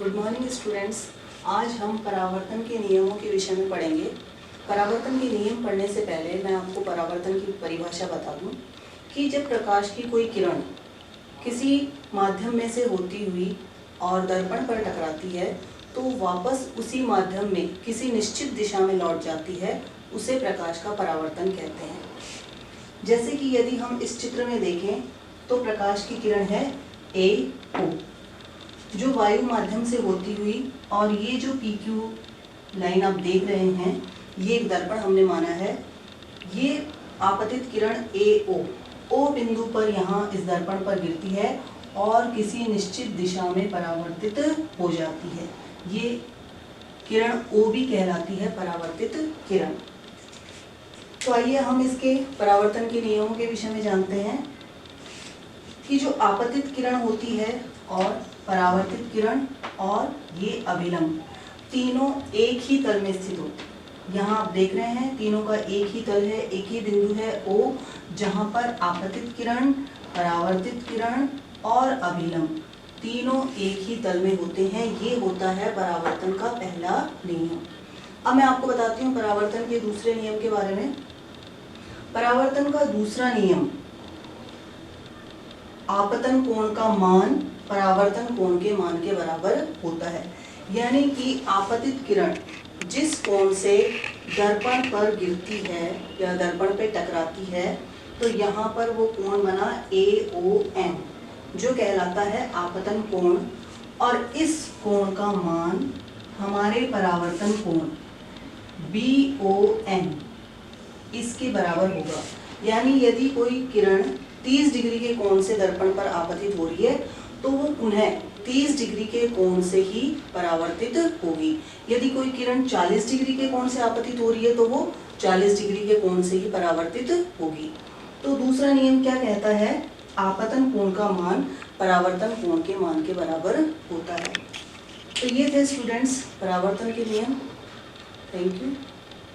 Good morning students. आज हम परावर्तन के नियमों के विषय में पढ़ेंगे। परावर्तन के नियम पढ़ने से पहले मैं आपको परावर्तन की परिभाषा बता दूं कि जब प्रकाश की कोई किरण किसी माध्यम में से होती हुई और दर्पण पर टकराती है तो वापस उसी माध्यम में किसी निश्चित दिशा में लौट जाती है, उसे प्रकाश का परावर्तन कहते हैं। जैसे कि यदि हम इस चित्र में देखें तो प्रकाश की किरण है AO, जो वायु माध्यम से होती हुई, और ये जो PQ लाइन आप देख रहे हैं ये एक दर्पण हमने माना है। ये आपतित किरण O बिंदु पर यहाँ इस दर्पण पर गिरती है और किसी निश्चित दिशा में परावर्तित हो जाती है। ये किरण O भी कहलाती है परावर्तित किरण। तो आइए हम इसके परावर्तन के नियमों के विषय में जानते हैं कि जो आपतित किरण होती है और परावर्तित किरण और ये अभिलंब तीनों एक ही तल में स्थित होते हैं। यहाँ आप देख रहे हैं तीनों का एक ही तल है, एक ही बिंदु है O, जहाँ पर आपतित किरण, परावर्तित किरण और अभिलंब तीनों एक ही तल में होते हैं। ये होता है परावर्तन का पहला नियम। अब मैं आपको बताती हूँ परावर्तन के दूसरे नियम के बारे में। परावर्तन का दूसरा नियम, आपतन कोण का मान परावर्तन कोण के मान के बराबर होता है। यानी कि आपतित किरण जिस कोण से दर्पण पर गिरती है या दर्पण पे टकराती है, तो यहाँ पर वो कोण बना AON, जो कहलाता है आपतन कोण, और इस कोण का मान हमारे परावर्तन कोण BON इसके बराबर होगा। यानी यदि कोई किरण 30 डिग्री के कोण से दर्पण पर आपतित हो रही है तो वो पुनः 30 डिग्री के कोण से ही परावर्तित होगी। यदि कोई किरण 40 डिग्री के कोण से आपतित हो रही है तो वो 40 डिग्री के कोण से ही परावर्तित होगी। तो दूसरा नियम क्या कहता है? आपतन कोण का मान परावर्तन कोण के मान के बराबर होता है। तो ये थे स्टूडेंट्स परावर्तन के नियम। Thank you.